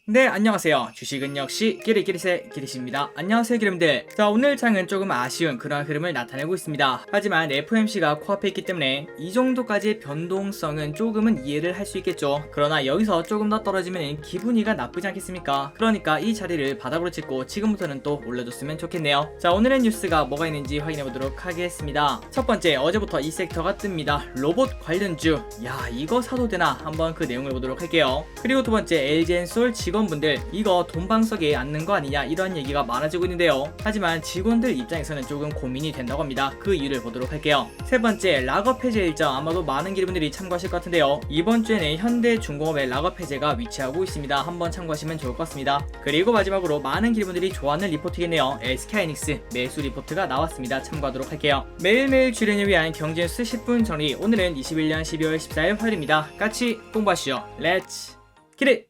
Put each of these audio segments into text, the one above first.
네, 안녕하세요. 주식은 역시 끼리끼리새 끼리씨입니다. 안녕하세요, 기름들. 자, 오늘 장은 조금 아쉬운 그런 흐름을 나타내고 있습니다. 하지만 FOMC가 코앞에 있기 때문에 이 정도까지의 변동성은 조금은 이해를 할 수 있겠죠. 그러나 여기서 조금 더 떨어지면 기분이가 나쁘지 않겠습니까? 그러니까 이 자리를 바닥으로 찍고 지금부터는 또 올려줬으면 좋겠네요. 자, 오늘의 뉴스가 뭐가 있는지 확인해보도록 하겠습니다. 첫 번째, 어제부터 이 섹터가 뜹니다. 로봇 관련주. 야, 이거 사도 되나? 한번 그 내용을 보도록 할게요. 그리고 두 번째, LG엔솔 직원분들 이거 돈방석에 앉는 거 아니냐 이런 얘기가 많아지고 있는데요. 하지만 직원들 입장에서는 조금 고민이 된다고 합니다. 그 이유를 보도록 할게요. 세 번째, 락업 해제 일정 아마도 많은 기분들이 참고하실 것 같은데요. 이번 주에는 현대중공업의 락업 해제가 위치하고 있습니다. 한번 참고하시면 좋을 것 같습니다. 그리고 마지막으로 많은 기분들이 좋아하는 리포트겠네요. SK하이닉스 매수 리포트가 나왔습니다. 참고하도록 할게요. 매일매일 주린을 위한 경제뉴스 10분 정리. 오늘은 21년 12월 14일 화요일입니다. 같이 공부하시죠. 렛츠 기릿!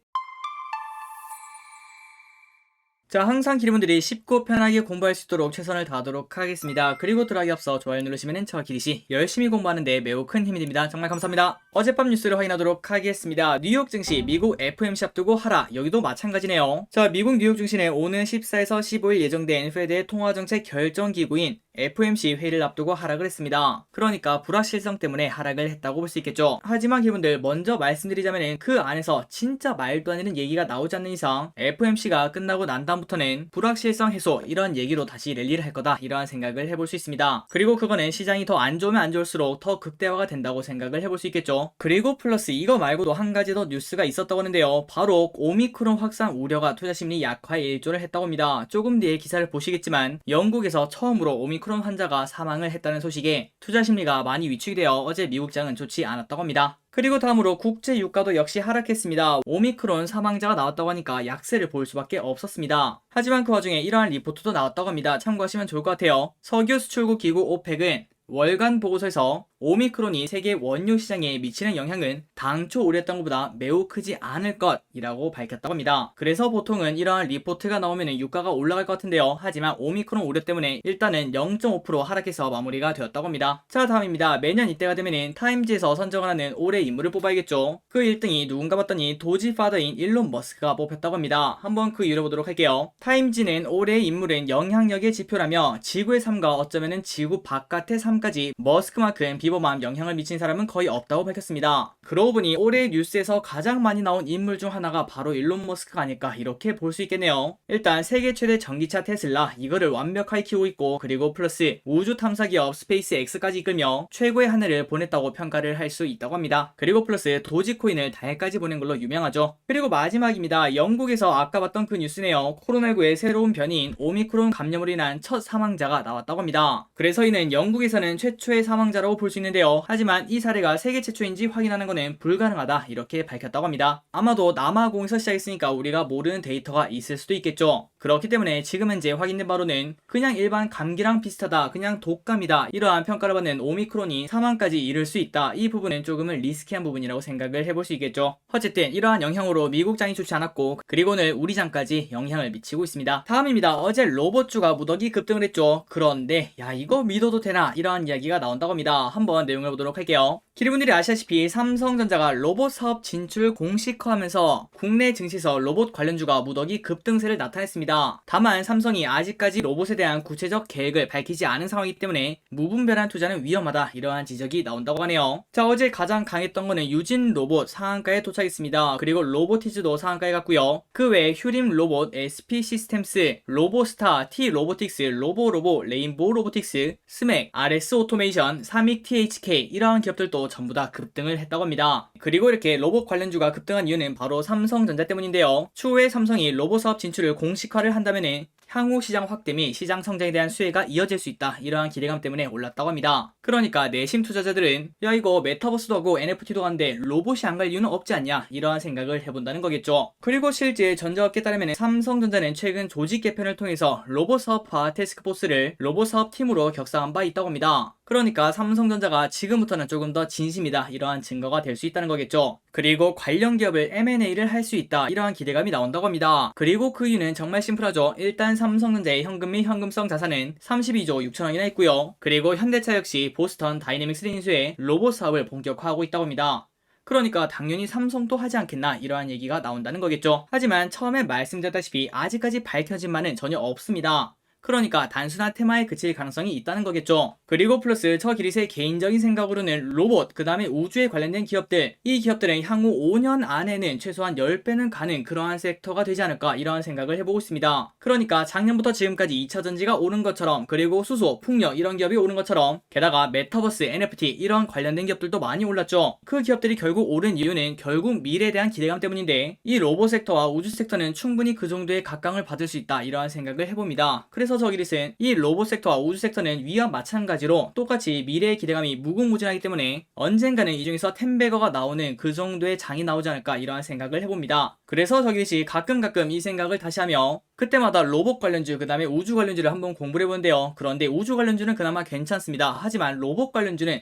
자, 항상 기름분들이 쉽고 편하게 공부할 수 있도록 최선을 다하도록 하겠습니다. 그리고 들어가기 앞서 좋아요 누르시면 저 기리시 열심히 공부하는데 매우 큰 힘이 됩니다. 정말 감사합니다. 어젯밤 뉴스를 확인하도록 하겠습니다. 뉴욕 증시 미국 FOMC 앞두고 하락. 여기도 마찬가지네요. 자, 미국 뉴욕 증시는 오는 14에서 15일 예정된 페드의 통화정책 결정기구인 FOMC 회의를 앞두고 하락을 했습니다. 그러니까 불확실성 때문에 하락을 했다고 볼 수 있겠죠. 하지만 기분들 먼저 말씀드리자면 그 안에서 진짜 말도 안 되는 얘기가 나오지 않는 이상 FOMC가 끝나고 난 다음부터는 불확실성 해소 이런 얘기로 다시 랠리를 할 거다 이러한 생각을 해볼 수 있습니다. 그리고 그거는 시장이 더 안 좋으면 안 좋을수록 더 극대화가 된다고 생각을 해볼 수 있겠죠. 그리고 플러스 이거 말고도 한 가지 더 뉴스가 있었다고 하는데요. 바로 오미크론 확산 우려가 투자심리 약화에 일조를 했다고 합니다. 조금 뒤에 기사를 보시겠지만 영국에서 처음으로 오미크론 환자가 사망을 했다는 소식에 투자심리가 많이 위축이 되어 어제 미국장은 좋지 않았다고 합니다. 그리고 다음으로 국제 유가도 역시 하락했습니다. 오미크론 사망자가 나왔다고 하니까 약세를 볼 수밖에 없었습니다. 하지만 그 와중에 이러한 리포트도 나왔다고 합니다. 참고하시면 좋을 것 같아요. 석유 수출국 기구 오펙은 월간 보고서에서 오미크론이 세계 원유 시장에 미치는 영향은 당초 우려했던 것보다 매우 크지 않을 것이라고 밝혔다고 합니다. 그래서 보통은 이러한 리포트가 나오면 유가가 올라갈 것 같은데요. 하지만 오미크론 우려 때문에 일단은 0.5% 하락해서 마무리가 되었다고 합니다. 자, 다음입니다. 매년 이때가 되면 타임지에서 선정을 하는 올해 인물을 뽑아야겠죠. 그 1등이 누군가 봤더니 도지 파더인 일론 머스크가 뽑혔다고 합니다. 한번 그 이유를 보도록 할게요. 타임지는 올해의 인물은 영향력의 지표라며 지구의 삶과 어쩌면 지구 바깥의 삶까지 머스크만큼 비범한 영향을 미친 사람은 거의 없다고 밝혔습니다. 그러고 보니 올해 뉴스에서 가장 많이 나온 인물 중 하나가 바로 일론 머스크가 아닐까 이렇게 볼 수 있겠네요. 일단 세계 최대 전기차 테슬라 이거를 완벽하게 키우고 있고 그리고 플러스 우주 탐사 기업 스페이스X까지 이끌며 최고의 한 해를 보냈다고 평가를 할 수 있다고 합니다. 그리고 플러스 도지코인을 달까지 보낸 걸로 유명하죠. 그리고 마지막입니다. 영국에서 아까 봤던 그 뉴스네요. 코로나19의 새로운 변이인 오미크론 감염으로 인한 첫 사망자가 나왔다고 합니다. 그래서 이는 영국에서는 최초의 사망자라고 볼 수 있는데요. 하지만 이 사례가 세계 최초인지 확인하는 것은 불가능하다 이렇게 밝혔다고 합니다. 아마도 남아공에서 시작했으니까 우리가 모르는 데이터가 있을 수도 있겠죠. 그렇기 때문에 지금 현재 확인된 바로는 그냥 일반 감기랑 비슷하다, 그냥 독감이다 이러한 평가를 받는 오미크론이 사망까지 이를 수 있다. 이 부분은 조금은 리스키한 부분이라고 생각을 해볼 수 있겠죠. 어쨌든 이러한 영향으로 미국 장이 좋지 않았고 그리고는 우리 장까지 영향을 미치고 있습니다. 다음입니다. 어제 로봇주가 무더기 급등을 했죠. 그런데 야, 이거 믿어도 되나 이러한 이야기가 나온다고 합니다. 한번 내용을 보도록 할게요. 기리분들이 아시다시피 삼성전자가 로봇 사업 진출 공식화하면서 국내 증시에서 로봇 관련주가 무더기 급등세를 나타냈습니다. 다만 삼성이 아직까지 로봇에 대한 구체적 계획을 밝히지 않은 상황이기 때문에 무분별한 투자는 위험하다 이러한 지적이 나온다고 하네요. 자, 어제 가장 강했던 거는 유진 로봇 상한가에 도착했습니다. 그리고 로보티즈도 상한가에 갔고요. 그 외에 휴림 로봇, SP 시스템스, 로보스타, T 로보틱스, 로보로보, 레인보우 로보틱스, 스맥, RS 오토메이션, 사믹 THK 이러한 기업들도 전부 다 급등을 했다고 합니다. 그리고 이렇게 로봇 관련주가 급등한 이유는 바로 삼성전자 때문인데요. 추후에 삼성이 로봇 사업 진출을 공식화를 한다면은 향후 시장 확대 및 시장 성장에 대한 수혜가 이어질 수 있다 이러한 기대감 때문에 올랐다고 합니다. 그러니까 내심 투자자들은 야, 이거 메타버스도 하고 NFT도 하는데 로봇이 안 갈 이유는 없지 않냐 이러한 생각을 해본다는 거겠죠. 그리고 실제 전자업계에 따르면 삼성전자는 최근 조직 개편을 통해서 로봇 사업화 태스크포스를 로봇 사업팀으로 격상한 바 있다고 합니다. 그러니까 삼성전자가 지금부터는 조금 더 진심이다 이러한 증거가 될 수 있다는 거겠죠. 그리고 관련 기업을 M&A를 할 수 있다 이러한 기대감이 나온다고 합니다. 그리고 그 이유는 정말 심플하죠. 일단 삼성전자의 현금 및 현금성 자산은 32조 6천억이나 있고요. 그리고 현대차 역시 보스턴 다이내믹스를 인수해 로봇 사업을 본격화하고 있다고 합니다. 그러니까 당연히 삼성도 하지 않겠나 이러한 얘기가 나온다는 거겠죠. 하지만 처음에 말씀드렸다시피 아직까지 밝혀진 바는 전혀 없습니다. 그러니까 단순한 테마에 그칠 가능성이 있다는 거겠죠. 그리고 플러스 저 기릿의 개인적인 생각으로는 로봇, 그 다음에 우주에 관련된 기업들, 이 기업들은 향후 5년 안에는 최소한 10배는 가는 그러한 섹터가 되지 않을까 이러한 생각을 해보고 있습니다. 그러니까 작년부터 지금까지 2차전지가 오른 것처럼, 그리고 수소, 풍력 이런 기업이 오른 것처럼, 게다가 메타버스, NFT 이런 관련된 기업들도 많이 올랐죠. 그 기업들이 결국 오른 이유는 결국 미래에 대한 기대감 때문인데, 이 로봇 섹터와 우주 섹터는 충분히 그 정도의 각광을 받을 수 있다 이러한 생각을 해봅니다. 그래서 저 기릿은 이 로봇 섹터와 우주 섹터는 위와 마찬가지로 똑같이 미래의 기대감이 무궁무진하기 때문에 언젠가는 이 중에서 텐베거가 나오는 그 정도의 장이 나오지 않을까 이러한 생각을 해봅니다. 그래서 저 기릿이 가끔 이 생각을 다시 하며 그때마다 로봇 관련주 그 다음에 우주 관련주를 한번 공부를 해보는데요. 그런데 우주 관련주는 그나마 괜찮습니다. 하지만 로봇 관련주는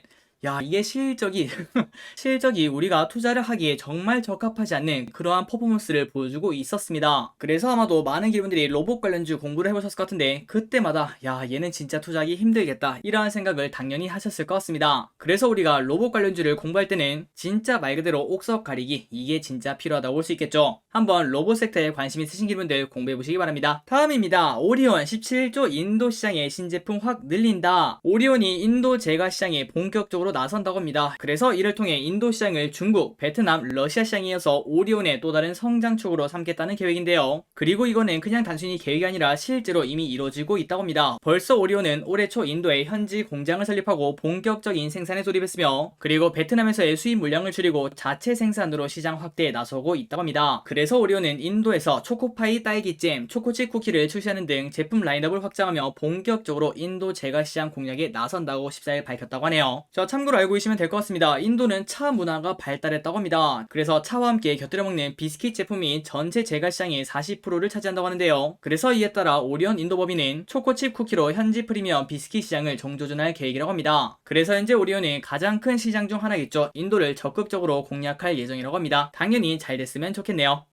이게 실적이 우리가 투자를 하기에 정말 적합하지 않는 그러한 퍼포먼스를 보여주고 있었습니다. 그래서 아마도 많은 기분들이 로봇 관련주 공부를 해보셨을 것 같은데 그때마다 얘는 진짜 투자하기 힘들겠다 이러한 생각을 당연히 하셨을 것 같습니다. 그래서 우리가 로봇 관련주를 공부할 때는 진짜 말 그대로 옥석 가리기 이게 진짜 필요하다고 볼 수 있겠죠. 한번 로봇 섹터에 관심 있으신 기분들 공부해보시기 바랍니다. 다음입니다. 오리온 17조 인도 시장에 신제품 확 늘린다. 오리온이 인도 제과 시장에 본격적으로 나선다고 합니다. 그래서 이를 통해 인도 시장을 중국, 베트남, 러시아 시장에 이어서 오리온의 또 다른 성장축으로 삼겠다는 계획인데요. 그리고 이거는 그냥 단순히 계획이 아니라 실제로 이미 이루어지고 있다고 합니다. 벌써 오리온은 올해 초 인도에 현지 공장을 설립하고 본격적인 생산에 돌입했으며, 그리고 베트남에서의 수입 물량을 줄이고 자체 생산으로 시장 확대에 나서고 있다고 합니다. 그래서 오리온은 인도에서 초코파이, 딸기잼, 초코칩 쿠키를 출시하는 등 제품 라인업을 확장하며 본격적으로 인도 제과 시장 공략에 나선다고 14일 밝혔다고 하네요. 참고로 알고 계시면 될 것 같습니다. 인도는 차 문화가 발달했다고 합니다. 그래서 차와 함께 곁들여 먹는 비스킷 제품이 전체 제과 시장의 40%를 차지한다고 하는데요. 그래서 이에 따라 오리온 인도법인은 초코칩 쿠키로 현지 프리미엄 비스킷 시장을 정조준할 계획이라고 합니다. 그래서 현재 오리온은 가장 큰 시장 중 하나겠죠. 인도를 적극적으로 공략할 예정이라고 합니다. 당연히 잘 됐으면 좋겠네요.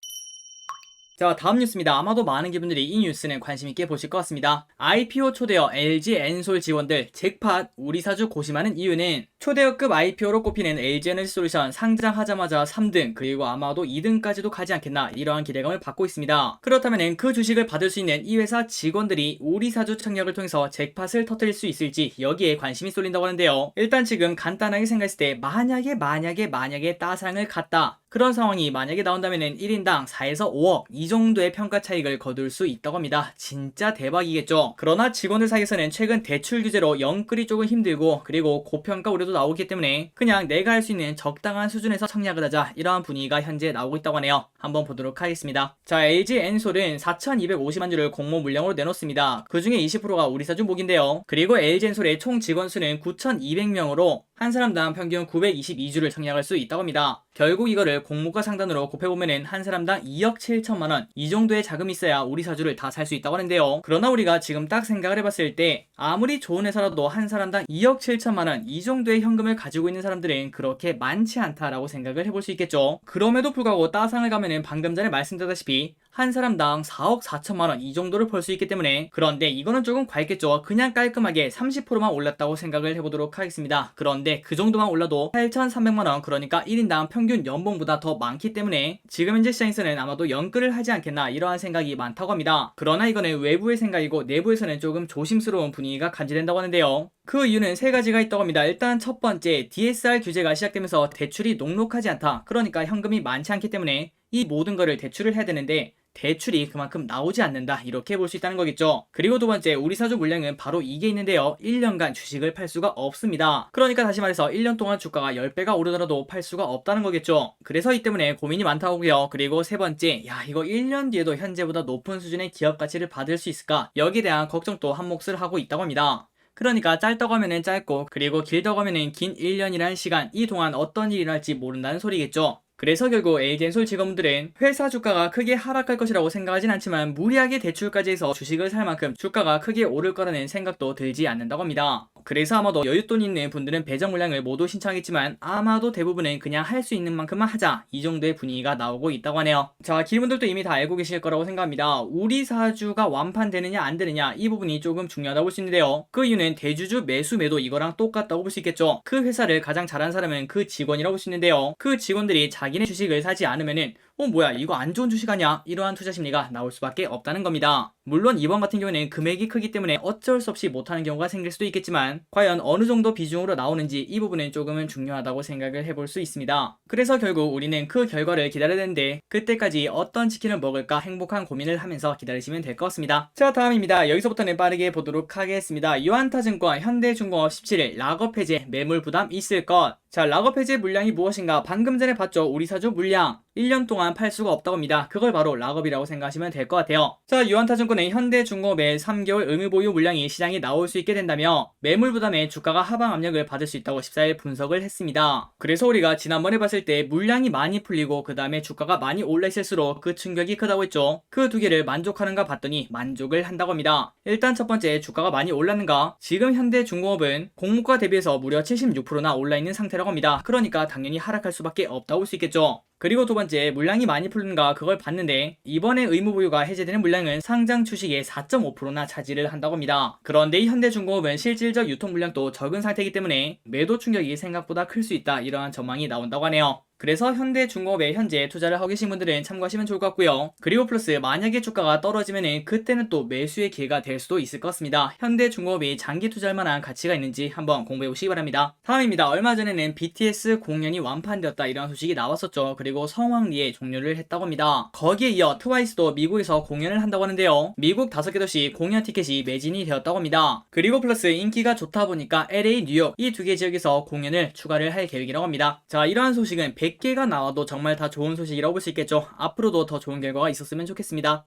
자, 다음 뉴스입니다. 아마도 많은 기분들이 이 뉴스는 관심있게 보실 것 같습니다. IPO 초대어 LG 엔솔 지원들 잭팟 우리사주 고심하는 이유는 초대어급 IPO로 꼽히는 LG에너지솔루션 상장하자마자 3등 그리고 아마도 2등까지도 가지 않겠나 이러한 기대감을 받고 있습니다. 그렇다면 그 주식을 받을 수 있는 이 회사 직원들이 우리사주 청약을 통해서 잭팟을 터뜨릴 수 있을지 여기에 관심이 쏠린다고 하는데요. 일단 지금 간단하게 생각했을 때 만약에 따상을 갔다. 그런 상황이 만약에 나온다면 1인당 4에서 5억 이 정도의 평가 차익을 거둘 수 있다고 합니다. 진짜 대박이겠죠. 그러나 직원들 사이에서는 최근 대출 규제로 영끌이 조금 힘들고 그리고 고평가 우려도 나오기 때문에 그냥 내가 할 수 있는 적당한 수준에서 청약을 하자 이러한 분위기가 현재 나오고 있다고 하네요. 한번 보도록 하겠습니다. 자, LG 엔솔은 4,250만 주를 공모 물량으로 내놓습니다. 그 중에 20%가 우리사주 목인데요. 그리고 LG 엔솔의 총 직원 수는 9,200명으로 한 사람당 평균 922주를 청약할 수 있다고 합니다. 결국 이거를 공모가 상단으로 곱해보면은 한 사람당 2억 7천만원 이 정도의 자금이 있어야 우리 사주를 다 살 수 있다고 하는데요. 그러나 우리가 지금 딱 생각을 해봤을 때 아무리 좋은 회사라도 한 사람당 2억 7천만원 이 정도의 현금을 가지고 있는 사람들은 그렇게 많지 않다라고 생각을 해볼 수 있겠죠. 그럼에도 불구하고 따상을 가면은 방금 전에 말씀드렸다시피 한 사람당 4억 4천만원 이 정도를 벌 수 있기 때문에, 그런데 이거는 조금 괭겠죠. 그냥 깔끔하게 30%만 올랐다고 생각을 해보도록 하겠습니다. 그런데 그 정도만 올라도 8,300만원, 그러니까 1인당 평균 연봉보다 더 많기 때문에 지금 현재 시장에서는 아마도 연끌을 하지 않겠나 이러한 생각이 많다고 합니다. 그러나 이거는 외부의 생각이고 내부에서는 조금 조심스러운 분위기가 감지된다고 하는데요. 그 이유는 세 가지가 있다고 합니다. 일단 첫 번째, DSR 규제가 시작되면서 대출이 녹록하지 않다. 그러니까 현금이 많지 않기 때문에 이 모든 거를 대출을 해야 되는데 대출이 그만큼 나오지 않는다 이렇게 볼 수 있다는 거겠죠. 그리고 두 번째, 우리 사주 물량은 바로 이게 있는데요. 1년간 주식을 팔 수가 없습니다. 그러니까 다시 말해서 1년 동안 주가가 10배가 오르더라도 팔 수가 없다는 거겠죠. 그래서 이 때문에 고민이 많다고요. 그리고 세 번째, 이거 1년 뒤에도 현재보다 높은 수준의 기업 가치를 받을 수 있을까? 여기에 대한 걱정도 한 몫을 하고 있다고 합니다. 그러니까 짧다고 하면은 짧고 그리고 길다고 하면은 긴 1년이라는 시간, 이 동안 어떤 일이 일어날지 모른다는 소리겠죠. 그래서 결국 LG엔솔 직원분들은 회사 주가가 크게 하락할 것이라고 생각하진 않지만 무리하게 대출까지 해서 주식을 살 만큼 주가가 크게 오를 거라는 생각도 들지 않는다고 합니다. 그래서 아마도 여윳돈 있는 분들은 배정 물량을 모두 신청하겠지만 아마도 대부분은 그냥 할 수 있는 만큼만 하자, 이 정도의 분위기가 나오고 있다고 하네요. 자, 기분들도 이미 다 알고 계실 거라고 생각합니다. 우리 사주가 완판되느냐 안 되느냐, 이 부분이 조금 중요하다고 볼 수 있는데요. 그 이유는 대주주 매수 매도 이거랑 똑같다고 볼 수 있겠죠. 그 회사를 가장 잘한 사람은 그 직원이라고 볼 수 있는데요. 그 직원들이 자기네 주식을 사지 않으면은 뭐야 이거 안 좋은 주식 아니야, 이러한 투자 심리가 나올 수밖에 없다는 겁니다. 물론 이번 같은 경우에는 금액이 크기 때문에 어쩔 수 없이 못하는 경우가 생길 수도 있겠지만 과연 어느 정도 비중으로 나오는지 이 부분은 조금은 중요하다고 생각을 해볼 수 있습니다. 그래서 결국 우리는 그 결과를 기다려야 되는데 그때까지 어떤 치킨을 먹을까 행복한 고민을 하면서 기다리시면 될 것 같습니다. 자, 다음입니다. 여기서부터는 빠르게 보도록 하겠습니다. 유한타증권, 현대중공업 17일 락업 해제 매물 부담 있을 것. 자, 락업 해제 물량이 무엇인가? 방금 전에 봤죠? 우리 사주 물량 1년 동안 팔 수가 없다고 합니다. 그걸 바로 락업이라고 생각하시면 될 것 같아요. 자, 유한타증권의 현대중공업의 3개월 의무 보유 물량이 시장에 나올 수 있게 된다며 매물 부담에 주가가 하방 압력을 받을 수 있다고 14일 분석을 했습니다. 그래서 우리가 지난번에 봤을 때 물량이 많이 풀리고 그 다음에 주가가 많이 올라 있을수록 그 충격이 크다고 했죠. 그 두 개를 만족하는가 봤더니 만족을 한다고 합니다. 일단 첫 번째, 주가가 많이 올랐는가? 지금 현대중공업은 공모가 대비해서 무려 76%나 올라 있는 상태라고 합니다. 그러니까 당연히 하락할 수밖에 없다고 볼 수 있겠죠. 그리고 두 번째, 물량이 많이 풀리는가 그걸 봤는데 이번에 의무보유가 해제되는 물량은 상장 주식의 4.5%나 차지를 한다고 합니다. 그런데 이 현대중공업은 실질적 유통 물량도 적은 상태이기 때문에 매도 충격이 생각보다 클 수 있다, 이러한 전망이 나온다고 하네요. 그래서 현대중공업에 현재 투자를 하고 계신 분들은 참고하시면 좋을 것 같고요. 그리고 플러스 만약에 주가가 떨어지면은 그때는 또 매수의 기회가 될 수도 있을 것 같습니다. 현대중공업이 장기 투자할 만한 가치가 있는지 한번 공부해 보시기 바랍니다. 다음입니다. 얼마 전에는 BTS 공연이 완판되었다, 이런 소식이 나왔었죠. 그리고 성황리에 종료를 했다고 합니다. 거기에 이어 트와이스도 미국에서 공연을 한다고 하는데요. 미국 5개 도시 공연 티켓이 매진이 되었다고 합니다. 그리고 플러스 인기가 좋다 보니까 LA, 뉴욕 이 두 개 지역에서 공연을 추가를 할 계획이라고 합니다. 자, 이러한 소식은 100개가 나와도 정말 다 좋은 소식이라고 볼 수 있겠죠. 앞으로도 더 좋은 결과가 있었으면 좋겠습니다.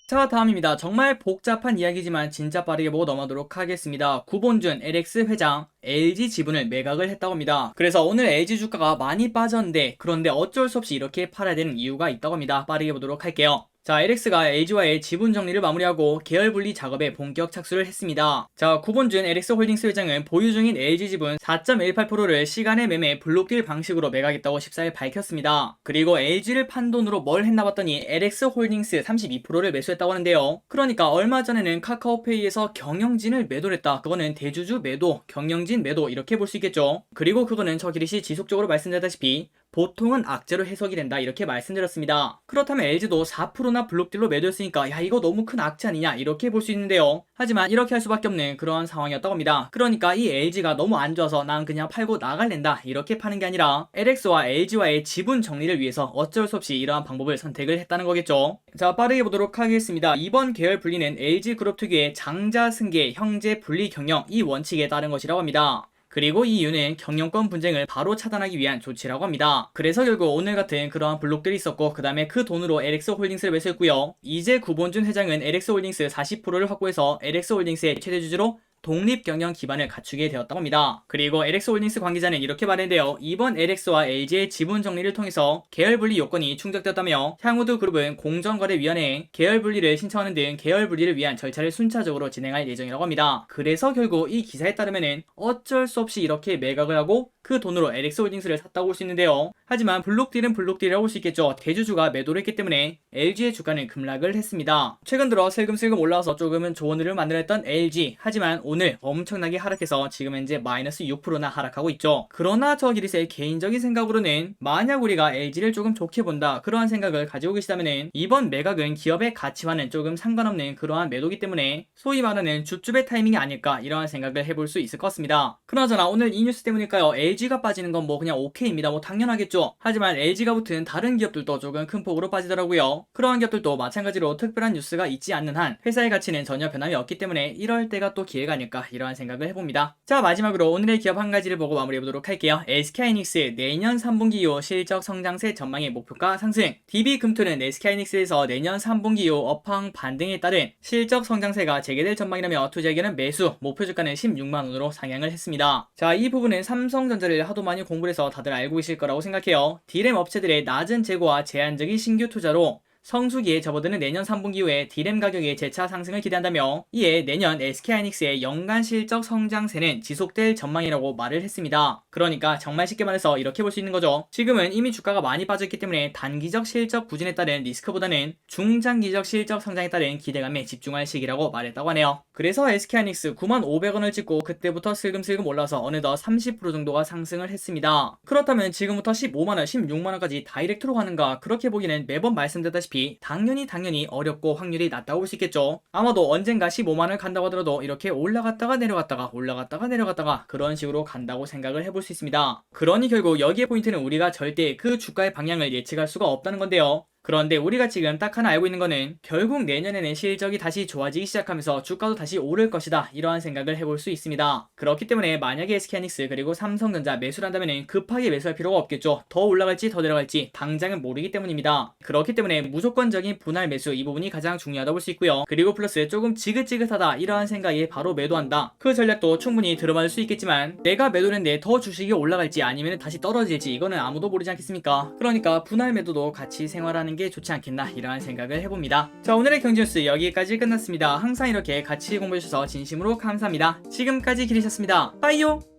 자, 다음입니다. 정말 복잡한 이야기지만 진짜 빠르게 보고 넘어가도록 하겠습니다. 구본준 LX 회장 LG 지분을 매각을 했다고 합니다. 그래서 오늘 LG 주가가 많이 빠졌는데 그런데 어쩔 수 없이 이렇게 팔아야 되는 이유가 있다고 합니다. 빠르게 보도록 할게요. 자, LX가 LG와의 지분 정리를 마무리하고 계열 분리 작업에 본격 착수를 했습니다. 자, 구본준 LX홀딩스 회장은 보유 중인 LG 지분 4.18%를 시간의 매매 블록딜 방식으로 매각했다고 14일 밝혔습니다. 그리고 LG를 판 돈으로 뭘 했나 봤더니 LX홀딩스 32%를 매수했다고 하는데요. 그러니까 얼마 전에는 카카오페이에서 경영진을 매도를 했다. 그거는 대주주 매도, 경영진 매도 이렇게 볼 수 있겠죠. 그리고 그거는 저 기릿이 지속적으로 말씀드렸다시피 보통은 악재로 해석이 된다, 이렇게 말씀드렸습니다. 그렇다면 LG도 4%나 블록딜로 매도했으니까 야 이거 너무 큰 악재 아니냐, 이렇게 볼 수 있는데요. 하지만 이렇게 할 수밖에 없는 그러한 상황이었다고 합니다. 그러니까 이 LG가 너무 안 좋아서 난 그냥 팔고 나갈랜다, 이렇게 파는 게 아니라 LX와 LG와의 지분 정리를 위해서 어쩔 수 없이 이러한 방법을 선택을 했다는 거겠죠. 자, 빠르게 보도록 하겠습니다. 이번 계열 분리는 LG그룹 특유의 장자 승계, 형제 분리 경영 이 원칙에 따른 것이라고 합니다. 그리고 이 이유는 경영권 분쟁을 바로 차단하기 위한 조치라고 합니다. 그래서 결국 오늘 같은 그러한 블록들이 있었고 그 다음에 그 돈으로 LX홀딩스를 매수했고요. 이제 구본준 회장은 LX홀딩스 40%를 확보해서 LX홀딩스의 최대 주주로 독립 경영 기반을 갖추게 되었다고 합니다. 그리고 LX홀딩스 관계자는 이렇게 말했는데요. 이번 LX와 LG의 지분 정리를 통해서 계열 분리 요건이 충족되었다며 향후도 그룹은 공정거래위원회에 계열 분리를 신청하는 등 계열 분리를 위한 절차를 순차적으로 진행할 예정이라고 합니다. 그래서 결국 이 기사에 따르면은 어쩔 수 없이 이렇게 매각을 하고 그 돈으로 LX홀딩스를 샀다고 볼 수 있는데요. 하지만 블록딜은 블록딜이라고 볼 수 있겠죠. 대주주가 매도를 했기 때문에 LG의 주가는 급락을 했습니다. 최근 들어 슬금슬금 올라와서 조금은 좋은 흐름을 만들었던 LG, 하지만 오늘 엄청나게 하락해서 지금 현재 마이너스 6%나 하락하고 있죠. 그러나 저 기릿의 개인적인 생각으로는 만약 우리가 LG를 조금 좋게 본다, 그러한 생각을 가지고 계시다면 이번 매각은 기업의 가치와는 조금 상관없는 그러한 매도기 때문에 소위 말하는 줍줍의 타이밍이 아닐까, 이러한 생각을 해볼 수 있을 것 같습니다. 그나저나 오늘 이 뉴스 때문일까요? LG가 빠지는 건 뭐 그냥 오케이입니다. 뭐 당연하겠죠. 하지만 LG가 붙은 다른 기업들도 조금 큰 폭으로 빠지더라고요. 그러한 기업들도 마찬가지로 특별한 뉴스가 있지 않는 한 회사의 가치는 전혀 변함이 없기 때문에 이럴 때가 또 기회가 아닐까, 이러한 생각을 해봅니다. 자, 마지막으로 오늘의 기업 한 가지를 보고 마무리해보도록 할게요. SK하이닉스 내년 3분기 이후 실적 성장세 전망의 목표가 상승. DB금투는 SK하이닉스에서 내년 3분기 이후 업황 반등에 따른 실적 성장세가 재개될 전망이라며 투자 의견은 매수, 목표 주가는 16만원으로 상향을 했습니다. 자, 이 부분은 삼성전자를 하도 많이 공부를 해서 다들 알고 계실 거라고 생각해요. D램 업체들의 낮은 재고와 제한적인 신규 투자로 성수기에 접어드는 내년 3분기 이후에 D램 가격의 재차 상승을 기대한다며 이에 내년 SK하이닉스의 연간 실적 성장세는 지속될 전망이라고 말을 했습니다. 그러니까 정말 쉽게 말해서 이렇게 볼 수 있는 거죠. 지금은 이미 주가가 많이 빠졌기 때문에 단기적 실적 부진에 따른 리스크보다는 중장기적 실적 성장에 따른 기대감에 집중할 시기라고 말했다고 하네요. 그래서 SK하이닉스 95,500원을 찍고 그때부터 슬금슬금 올라서 어느덧 30% 정도가 상승을 했습니다. 그렇다면 지금부터 15만원, 16만원까지 다이렉트로 가는가? 그렇게 보기는 매번 말씀드렸다시피 당연히 어렵고 확률이 낮다고 볼 수 있겠죠. 아마도 언젠가 15만원을 간다고 하더라도 이렇게 올라갔다가 내려갔다가 그런 식으로 간다고 생각을 해볼 수 있습니다. 그러니 결국 여기에 포인트는 우리가 절대 그 주가의 방향을 예측할 수가 없다는 건데요. 그런데 우리가 지금 딱 하나 알고 있는 거는 결국 내년에는 실적이 다시 좋아지기 시작하면서 주가도 다시 오를 것이다, 이러한 생각을 해볼 수 있습니다. 그렇기 때문에 만약에 SK하이닉스 그리고 삼성전자 매수를 한다면 급하게 매수할 필요가 없겠죠. 더 올라갈지 더 내려갈지 당장은 모르기 때문입니다. 그렇기 때문에 무조건적인 분할 매수, 이 부분이 가장 중요하다고 볼 수 있고요. 그리고 플러스 조금 지긋지긋하다 이러한 생각에 바로 매도한다, 그 전략도 충분히 들어맞을 수 있겠지만 내가 매도했는데 더 주식이 올라갈지 아니면 다시 떨어질지 이거는 아무도 모르지 않겠습니까? 그러니까 분할 매도도 같이 생활하는 게 좋지 않겠나, 이러한 생각을 해봅니다. 자, 오늘의 경제뉴스 여기까지 끝났습니다. 항상 이렇게 같이 공부해주셔서 진심으로 감사합니다. 지금까지 기리셨습니다. 빠이요.